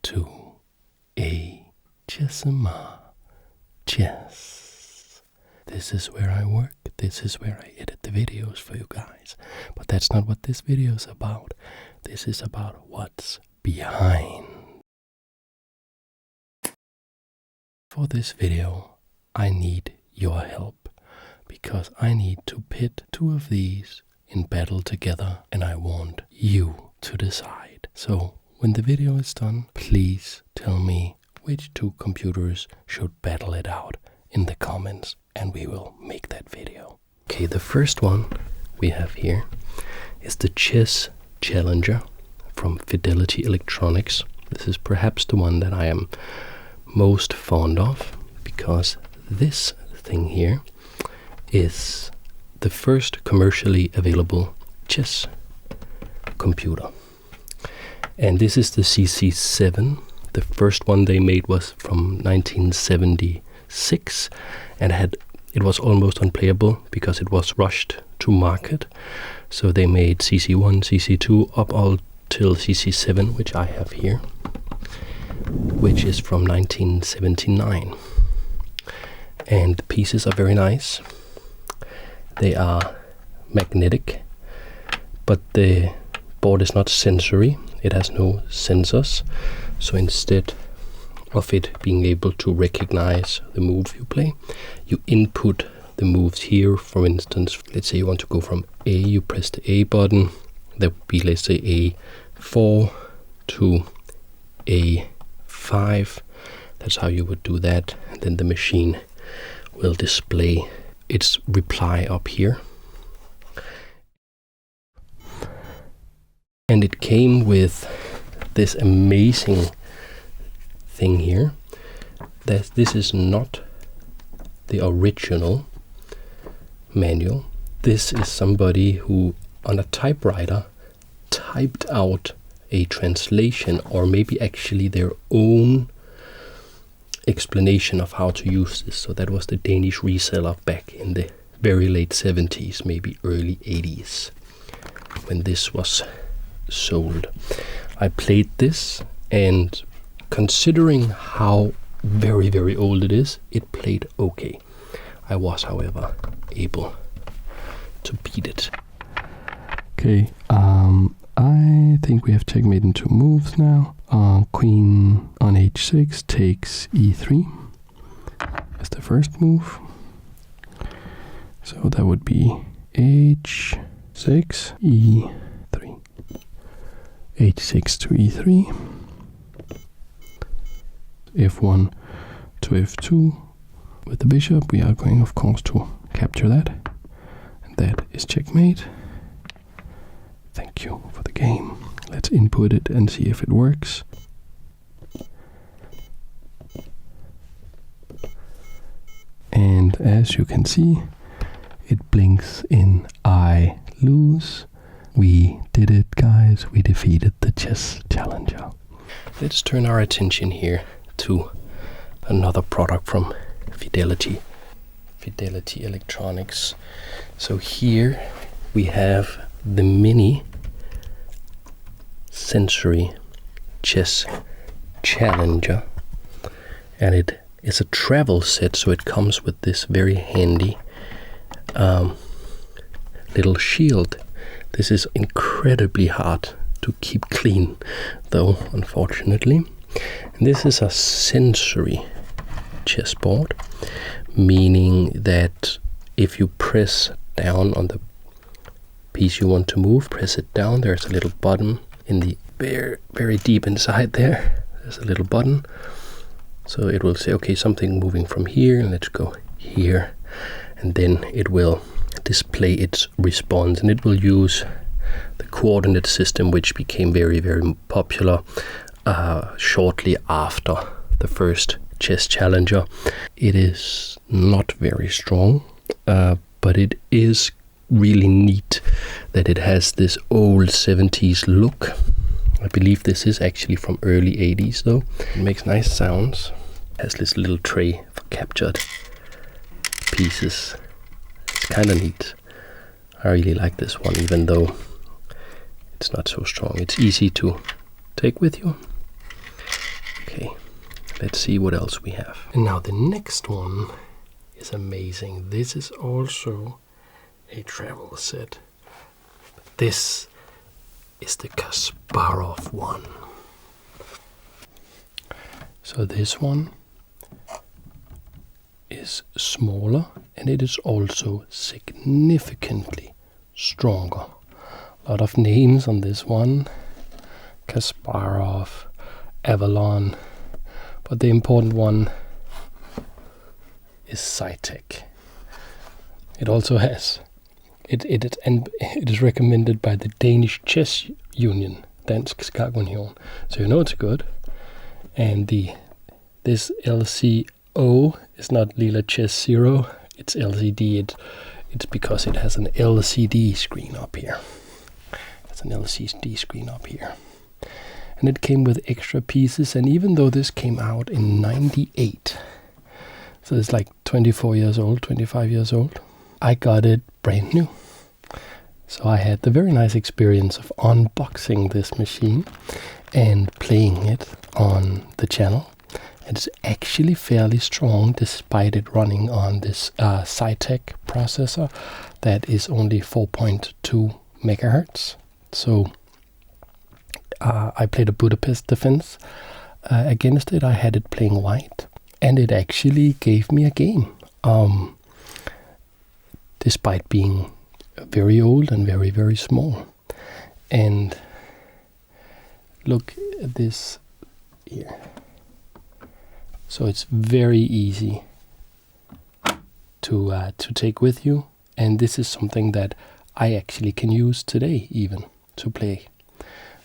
to ASMR Chess. This is where I work, this is where I edit the videos for you guys. But that's not what this video is about. This is about what's behind. For this video, I need your help, because I need to pit two of these in battle together, and I want you to decide. So when the video is done, please tell me which two computers should battle it out in the comments, and we will make that video. Okay, the first one we have here is the Chess Challenger from Fidelity Electronics. This is perhaps the one that I am most fond of, because this thing here is the first commercially available chess computer. And this is the CC7. The first one they made was from 1976, and it was almost unplayable because it was rushed to market. So they made CC1, CC2 up all till CC7, which I have here, which is from 1979. And the pieces are very nice. They are magnetic, but the board is not sensory. It has no sensors. So instead of it being able to recognize the move you play, you input the moves here. For instance, let's say you want to go from A, you press the A button. That would be, let's say, A4 to A5. That's how you would do that. And then the machine will display its reply up here. And it came with this amazing thing here. That this is not the original manual. This is somebody who on a typewriter typed out a translation, or maybe actually their own explanation of how to use this. So that was the Danish reseller back in the very late 70s, maybe early 80s, when this was sold. I played this, and considering how very, very old it is, it played okay. I was, however, able to beat it. Okay, I think we have checkmate in two moves now. Queen on h6 takes e3 as the first move. So that would be h6, e3. h6 to e3. f1 to f2. With the bishop, we are going, of course, to capture that. And that is checkmate. Thank you for the game. Let's input it and see if it works. And as you can see, it blinks in I lose. We did it, guys. We defeated the Chess Challenger. Let's turn our attention here to another product from Fidelity Electronics. So here we have the mini sensory Chess Challenger, and it is a travel set, so it comes with this very handy little shield. This is incredibly hard to keep clean, though, unfortunately. And this is a sensory chessboard, meaning that if you press down on the piece you want to move, press it down, there's a little button in the very deep inside there. There's a little button, so it will say, okay, something moving from here, and let's go here, and then it will display its response, and it will use the coordinate system, which became very, very popular shortly after the first Chess Challenger. It is not very strong, but it is really neat that it has this old 70s look. I believe this is actually from early 80s, though. It makes nice sounds. It has this little tray for captured pieces. It's kind of neat. I really like this one, even though it's not so strong. It's easy to take with you. let's see what else we have. And now the next one is amazing. This is also a travel set. This is the Kasparov one. So this one is smaller, and it is also significantly stronger. A lot of names on this one: Kasparov, Avalon, but the important one is Zytek. It also has it is recommended by the Danish Chess Union, Dansk Skakunion, so you know it's good. And this LCO is not Lila Chess Zero, it's LCD. It's because it has an LCD screen up here. It's an LCD screen up here. And it came with extra pieces, and even though this came out in 98, so it's like 24 years old, 25 years old, I got it brand new. So I had the very nice experience of unboxing this machine and playing it on the channel. It's actually fairly strong despite it running on this Zytek processor that is only 4.2 megahertz. So I played a Budapest defense against it. I had it playing white, and it actually gave me a game, despite being very old and very, very small. And look at this here. So it's very easy to take with you, and this is something that I actually can use today even to play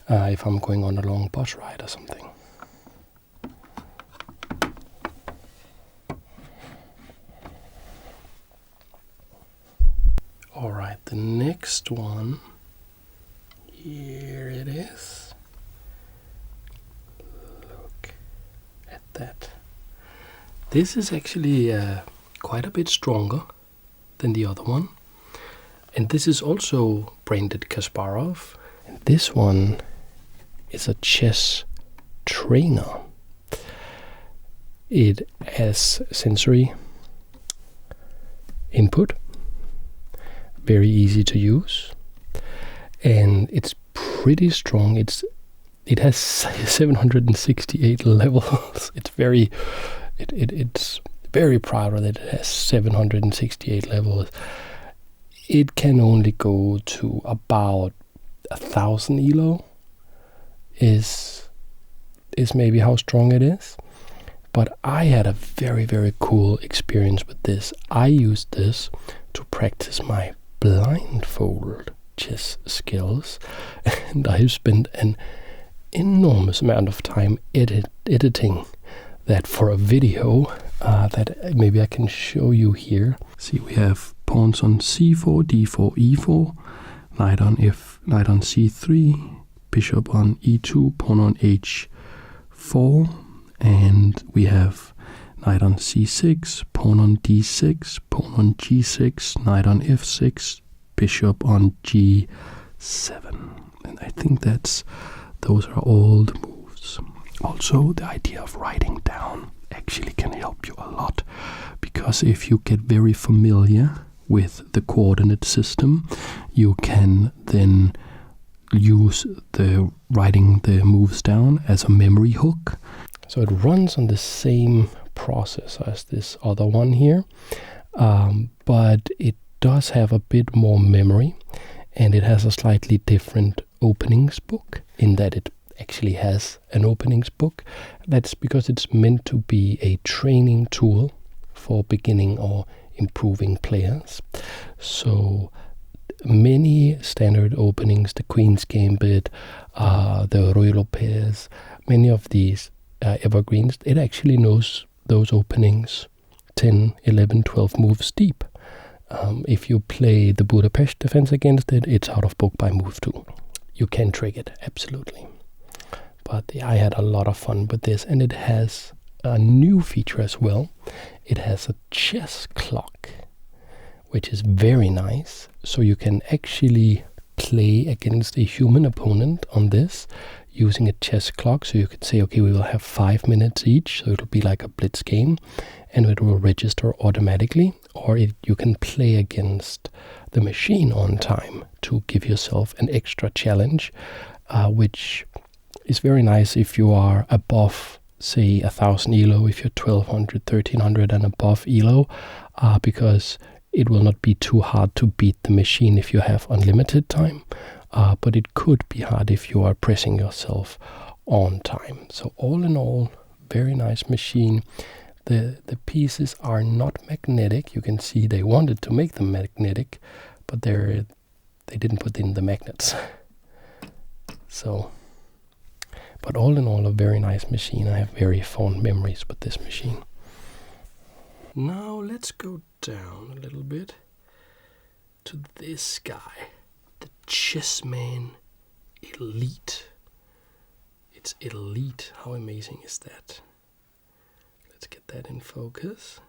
if I'm going on a long bus ride or something. Alright, the next one, here it is. Look at that. This is actually quite a bit stronger than the other one. And this is also branded Kasparov. And this one is a chess trainer. It has sensory input, very easy to use, and it's pretty strong. It has 768 levels. It's very proud that it has 768 levels. It can only go to about 1,000 elo. Is maybe how strong it is. But I had a very, very cool experience with this. I used this to practice my blindfold chess skills, and I spent an enormous amount of time editing that for a video that maybe I can show you here. See, we have pawns on c4, d4, e4, knight on c3, bishop on e2, pawn on h4, and we have knight on c6, pawn on d6, pawn on g6, knight on f6, bishop on g7. And I think those are all the moves. Also, the idea of writing down actually can help you a lot, because if you get very familiar with the coordinate system, you can then use the writing the moves down as a memory hook. So it runs on the same processor as this other one here, but it does have a bit more memory, and it has a slightly different openings book in that it actually has an openings book. That's because it's meant to be a training tool for beginning or improving players. So many standard openings, the Queen's Gambit, the Ruy Lopez, many of these evergreens, it actually knows those openings 10, 11, 12 moves deep. If you play the Budapest defense against it, it's out of book by move 2. You can trick it, absolutely. But I had a lot of fun with this, and it has a new feature as well. It has a chess clock, which is very nice. So you can actually play against a human opponent on this using a chess clock. So you could say, okay, we will have 5 minutes each. So it'll be like a blitz game, and it will register automatically. Or you can play against the machine on time to give yourself an extra challenge, which is very nice if you are above, say, 1000 elo, if you're 1200, 1300 and above elo, because it will not be too hard to beat the machine if you have unlimited time, but it could be hard if you are pressing yourself on time. So all in all, very nice machine. The pieces are not magnetic. You can see they wanted to make them magnetic, but they didn't put in the magnets. So, but all in all, a very nice machine. I have very fond memories with this machine. Now let's go down a little bit to this guy, the Chessman Elite. It's Elite. How amazing is that? Let's get that in focus.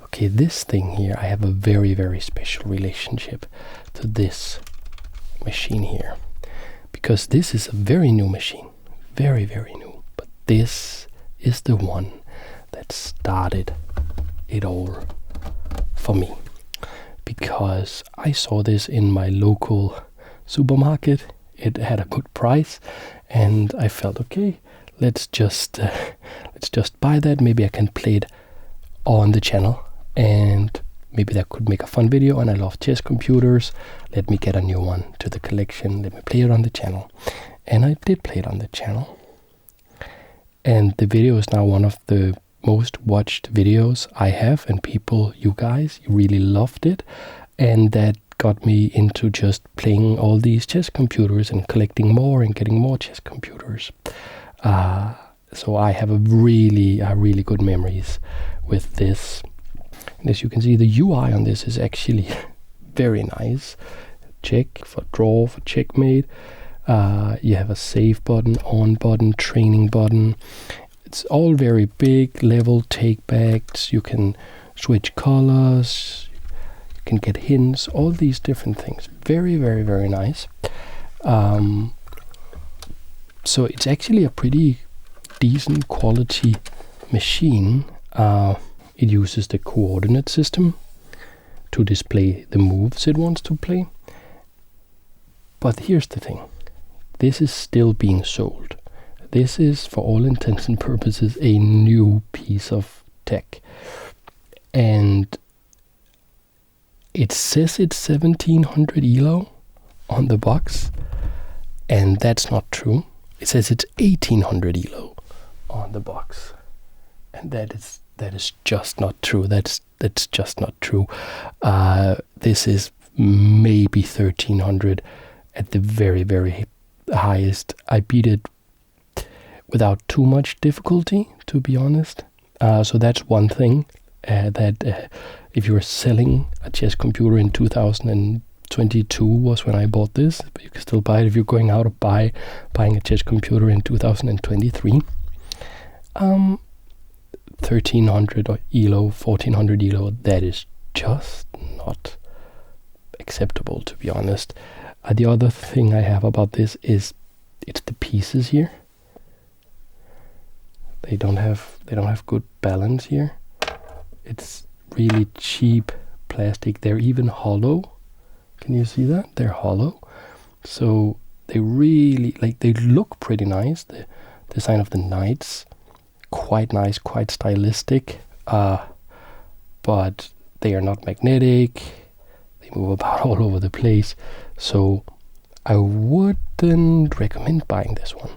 Okay, this thing here, I have a very, very special relationship to this machine here, because this is a very new machine, very, very new. But this is the one that started it all for me, because I saw this in my local supermarket. It had a good price, and I felt, okay, let's just buy that. Maybe I can play it on the channel, and maybe that could make a fun video. And I love chess computers. Let me get a new one to the collection. Let me play it on the channel. And I did play it on the channel. And the video is now one of the most watched videos I have. And people, you guys, you really loved it. And that got me into just playing all these chess computers and collecting more and getting more chess computers. So I have really good memories with this. And as you can see, the UI on this is actually very nice. Check for draw, for checkmate. You have a save button, on button, training button. It's all very big, level takebacks. You can switch colors. You can get hints, all these different things. Very nice. So it's actually a pretty decent quality machine. It uses the coordinate system to display the moves it wants to play. But here's the thing. This is still being sold. This is, for all intents and purposes, a new piece of tech. And it says it's 1700 elo on the box, and that's not true. It says it's 1800 elo on the box, and that is just not true. That's just not true. This is maybe 1300 at the very highest. I beat it without too much difficulty, to be honest. So that's one thing, that if you were selling a chess computer in 2022 was when I bought this, but you can still buy it if you're going out to buying a chess computer in 2023. 1300 elo, 1400 elo, that is just not acceptable, to be honest. The other thing I have about this is it's the pieces here. They don't have good balance here. It's really cheap plastic. They're even hollow. Can you see that? They're hollow. So they really, they look pretty nice. The design of the knights, quite nice, quite stylistic. But they are not magnetic. They move about all over the place. So I wouldn't recommend buying this one.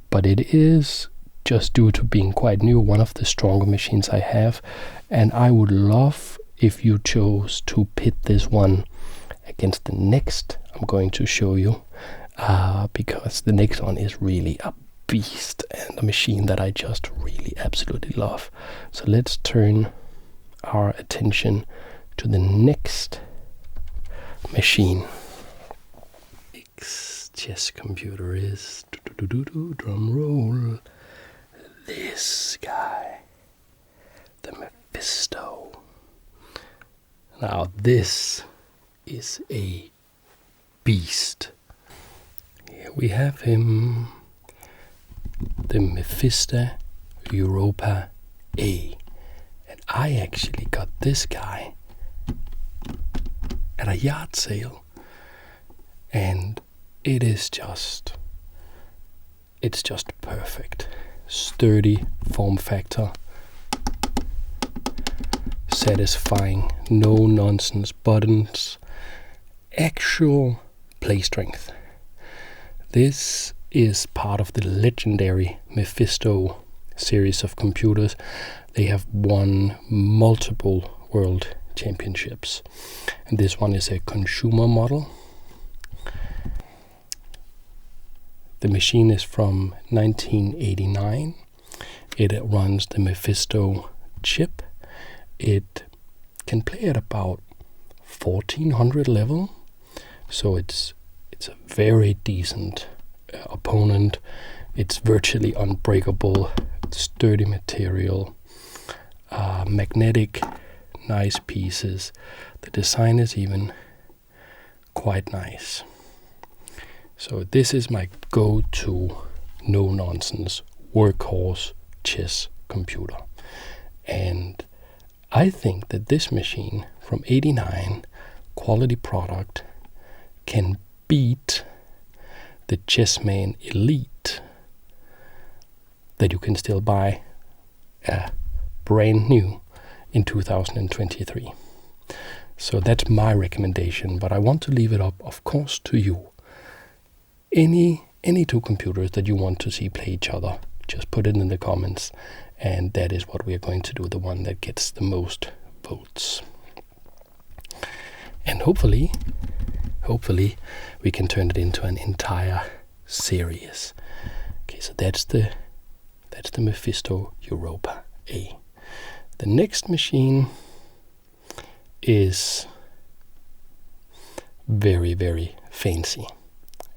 But it is, just due to being quite new, one of the stronger machines I have. And I would love if you chose to pit this one against the next I'm going to show you, because the next one is really a beast and a machine that I just really absolutely love. So let's turn our attention to the next machine. Next chess computer is, drum roll, this guy, the Mephisto. Now this is a beast. Here we have him, the Mephisto Europa A. And I actually got this guy at a yard sale. And it's just perfect. Sturdy form factor. Satisfying, no nonsense buttons. Actual play strength. This is part of the legendary Mephisto series of computers. They have won multiple world championships. And this one is a consumer model. The machine is from 1989. It runs the Mephisto chip. It can play at about 1400 level. So it's a very decent opponent. It's virtually unbreakable, sturdy material, magnetic, nice pieces. The design is even quite nice. So this is my go-to, no-nonsense, workhorse chess computer. And I think that this machine from 89, quality product, can beat the Chessman Elite that you can still buy brand new in 2023. So that's my recommendation, but I want to leave it up, of course, to you. Any two computers that you want to see play each other, just put it in the comments, and that is what we are going to do, the one that gets the most votes. And hopefully we can turn it into an entire series. Okay, so that's the Mephisto Europa A. The next machine is very, very fancy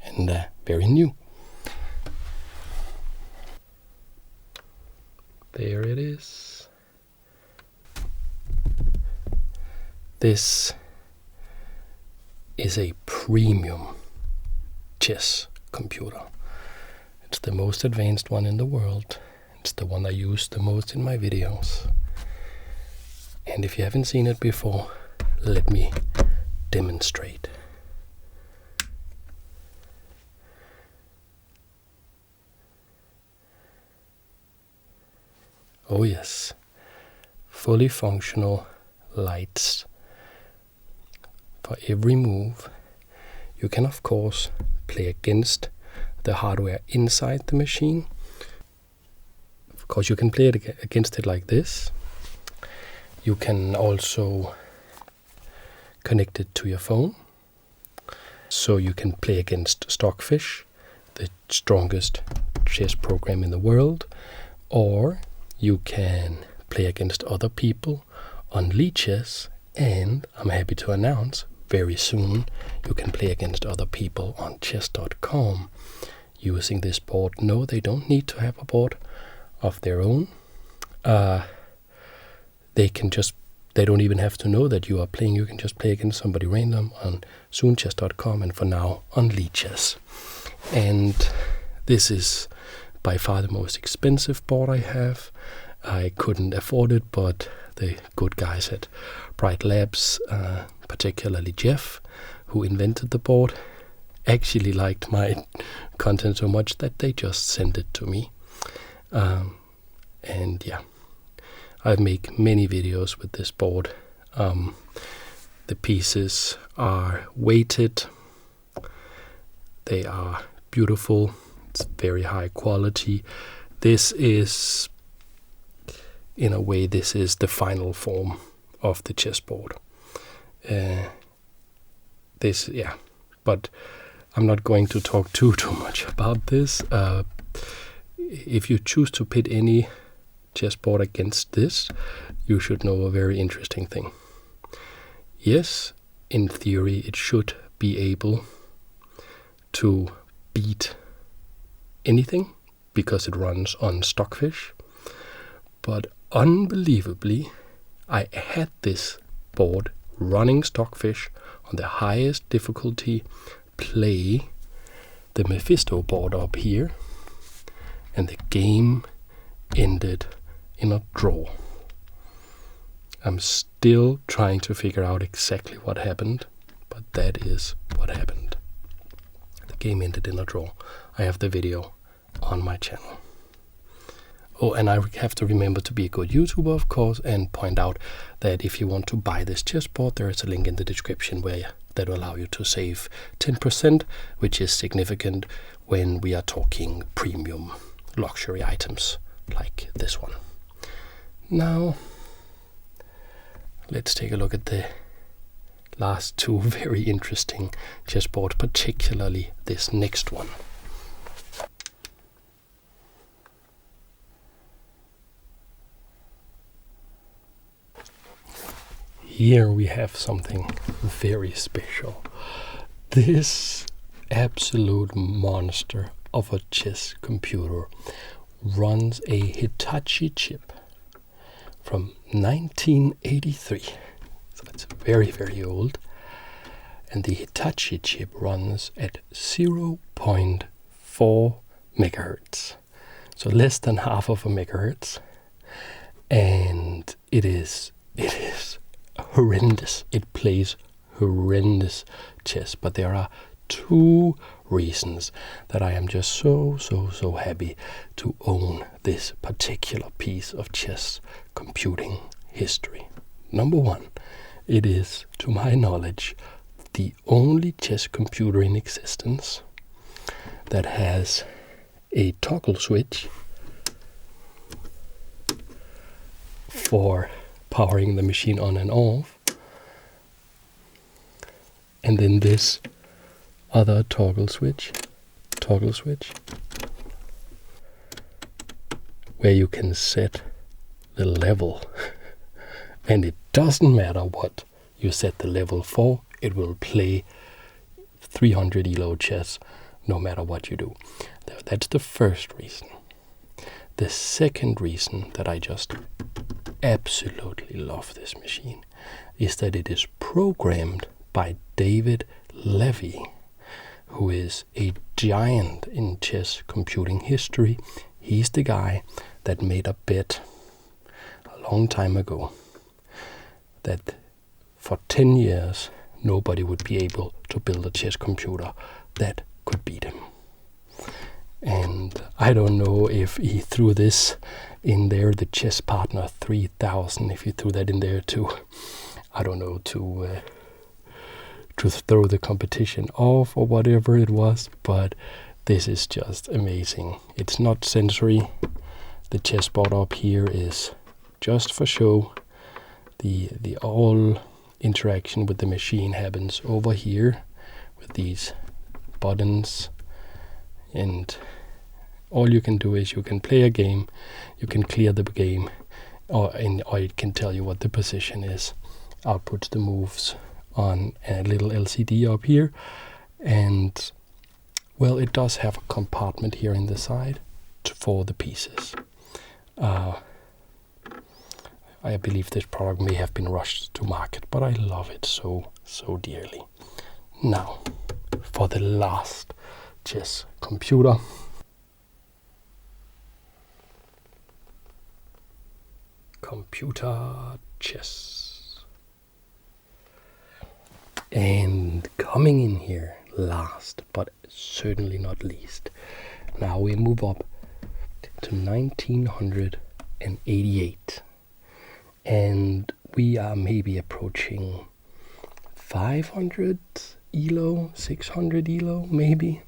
and very new. There it is. This is a premium chess computer. It's the most advanced one in the world. It's the one I use the most in my videos. And if you haven't seen it before, let me demonstrate. Oh yes, fully functional lights for every move. You can of course play against the hardware inside the machine. Of course you can play it against it like this. You can also connect it to your phone. So you can play against Stockfish, the strongest chess program in the world, or you can play against other people on Lichess, and I'm happy to announce very soon you can play against other people on chess.com using this board. No, they don't need to have a board of their own. They don't even have to know that you are playing. You can just play against somebody random on soonchess.com and for now on Lichess. And this is by far the most expensive board I have. I couldn't afford it, but the good guys at Bright Labs, particularly Jeff, who invented the board, actually liked my content so much that they just sent it to me. And yeah, I've made many videos with this board. The pieces are weighted. They are beautiful. It's very high quality. This is, in a way, this is the final form of the chessboard. But I'm not going to talk too much about this. If you choose to pit any chessboard against this, you should know a very interesting thing. Yes, in theory, it should be able to beat anything because it runs on Stockfish, but unbelievably I had this board running Stockfish on the highest difficulty play the Mephisto board up here, and the game ended in a draw. I'm still trying to figure out exactly what happened, but that is what happened. The game ended in a draw. I have the video on my channel. Oh, and I have to remember to be a good YouTuber, of course, and point out that if you want to buy this chessboard, there is a link in the description that will allow you to save 10%, which is significant when we are talking premium luxury items like this one. Now, let's take a look at the last two very interesting chessboards, particularly this next one. Here we have something very special. This absolute monster of a chess computer runs a Hitachi chip from 1983. So it's very, very old. And the Hitachi chip runs at 0.4 megahertz. So less than half of a megahertz. And it is horrendous. It plays horrendous chess. But there are two reasons that I am just so happy to own this particular piece of chess computing history. Number one, it is, to my knowledge, the only chess computer in existence that has a toggle switch for powering the machine on and off, and then this other toggle switch where you can set the level, and it doesn't matter what you set the level for, it will play 300 elo chess no matter what you do. That's the first reason. The second reason that I just absolutely love this machine is that it is programmed by David Levy, who is a giant in chess computing history. He's the guy that made a bet a long time ago that for 10 years nobody would be able to build a chess computer that could beat him. And I don't know if he threw this in there, the Chess Partner 3000, if he threw that in there too. I don't know, to throw the competition off or whatever it was, but this is just amazing. It's not sensory. The chessboard up here is just for show. The all interaction with the machine happens over here with these buttons, and all you can do is you can play a game, you can clear the game, or it can tell you what the position is, outputs the moves on a little LCD up here, and well, it does have a compartment here in the side for the pieces. I believe this product may have been rushed to market, but I love it so dearly. Now, for the last chess computer. Computer chess. And coming in here last, but certainly not least. Now we move up to 1988. And we are maybe approaching 500 elo, 600 elo maybe,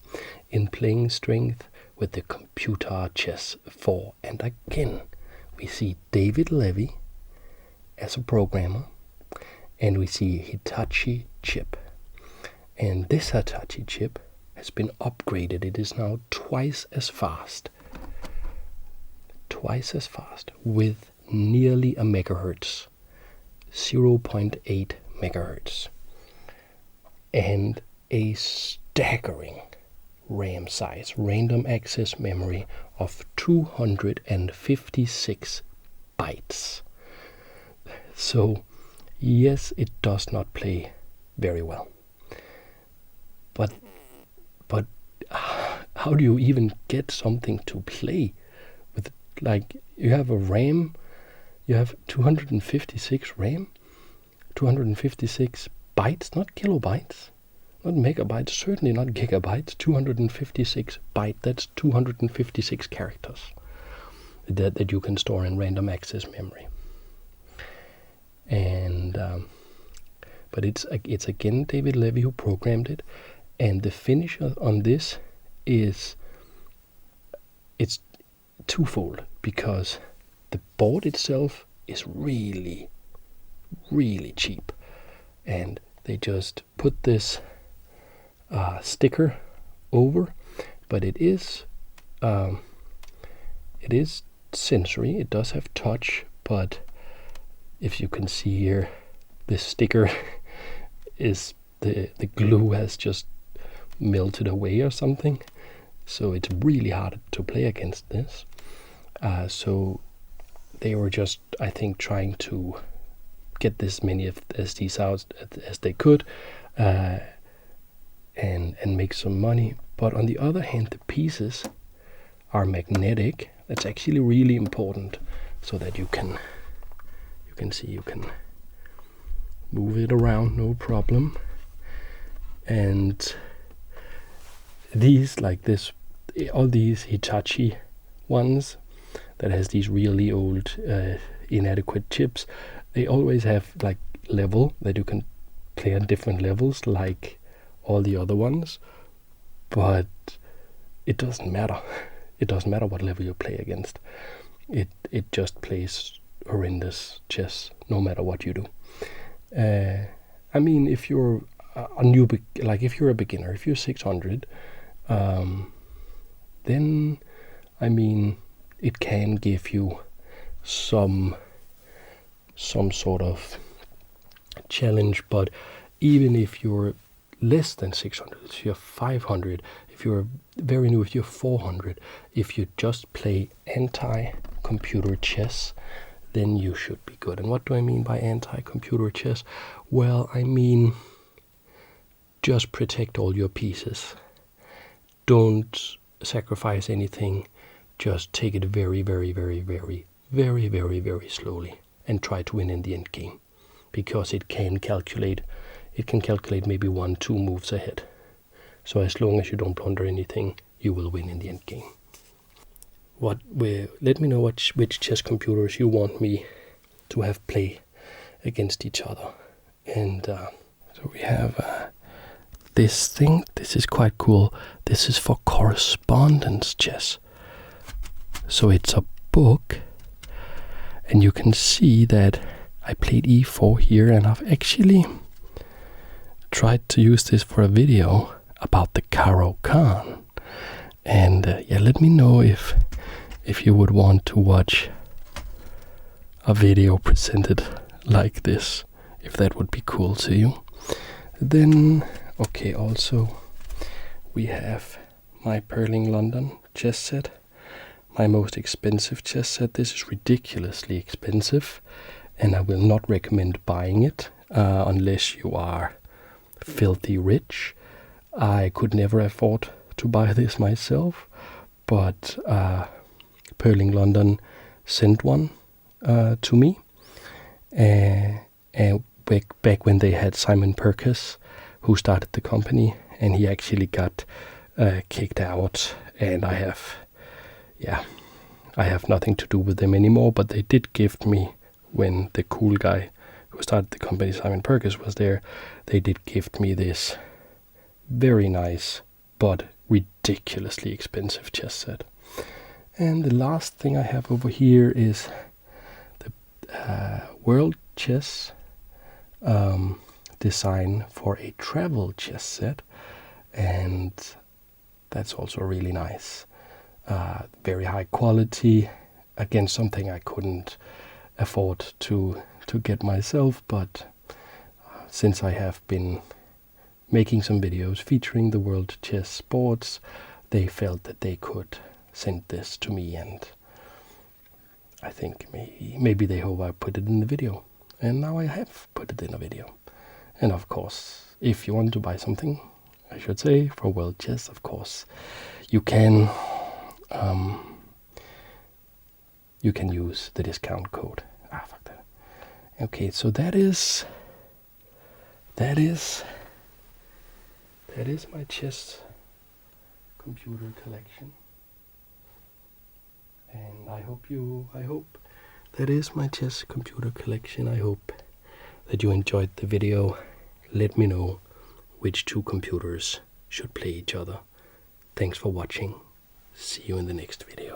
in playing strength with the Computer Chess 4. And again, we see David Levy as a programmer, and we see Hitachi chip. And this Hitachi chip has been upgraded. It is now twice as fast with nearly a megahertz, 0.8 megahertz, and a staggering RAM size, random access memory of 256 bytes. So yes, it does not play very well, but how do you even get something to play with? Like, you have a RAM, you have 256 RAM, 256 bytes, not kilobytes, not megabytes, certainly not gigabytes, 256 bytes, that's 256 characters that you can store in random access memory. And but it's again David Levy who programmed it, and the finish on this is it's twofold, because the board itself is really, really cheap, and they just put this sticker over, but it is sensory. It does have touch, but if you can see here, this sticker is the glue has just melted away or something, so it's really hard to play against this. So they were just, I think, trying to get this many of these out as they could, and make some money. But on the other hand, the pieces are magnetic. That's actually really important, so that you can see, you can move it around, no problem. And these, like this, all these Hitachi ones that has these really old inadequate chips, they always have like level that you can play on different levels like all the other ones, but it doesn't matter. It doesn't matter what level you play against. It just plays horrendous chess no matter what you do. I mean, if you're a if you're a beginner, if you're 600, then I mean, it can give you some sort of challenge. But even if you're less than 600, if you're 500, if you're very new, if you're 400, if you just play anti-computer chess, then you should be good. And what do I mean by anti-computer chess? Well, I mean, just protect all your pieces. Don't sacrifice anything. Just take it very, very, very, very, very, very, very slowly and try to win in the end game, because it can calculate maybe 1-2 moves ahead. So as long as you don't blunder anything, you will win in the end game. Let me know which chess computers you want me to have play against each other. And so we have this thing. This is quite cool. This is for correspondence chess. So it's a book, and you can see that I played e4 here, and I've actually tried to use this for a video about the Caro-Kann. And yeah, let me know if you would want to watch a video presented like this, if that would be cool to you. Then, okay, also we have my Perling London chess set, my most expensive chess set. This is ridiculously expensive, and I will not recommend buying it unless you are filthy rich. I could never afford to buy this myself, but Perling London sent one to me, and back when they had Simon Purkis, who started the company, and he actually got kicked out, and I have nothing to do with them anymore. But they did gift me, when the cool guy who started the company, Simon Purkis, was there, they did gift me this very nice but ridiculously expensive chess set. And the last thing I have over here is the World Chess design for a travel chess set, and that's also really nice. Very high quality, again something I couldn't afford to get myself, but since I have been making some videos featuring the World Chess Sports, they felt that they could send this to me, and I think maybe they hope I put it in the video. And now I have put it in a video. And of course, if you want to buy something, I should say, for World Chess, of course, you can use the discount code. Fuck that. Okay, so that is my chess computer collection, and I hope that is my chess computer collection. I hope that you enjoyed the video. Let me know which two computers should play each other. Thanks for watching. See you in the next video.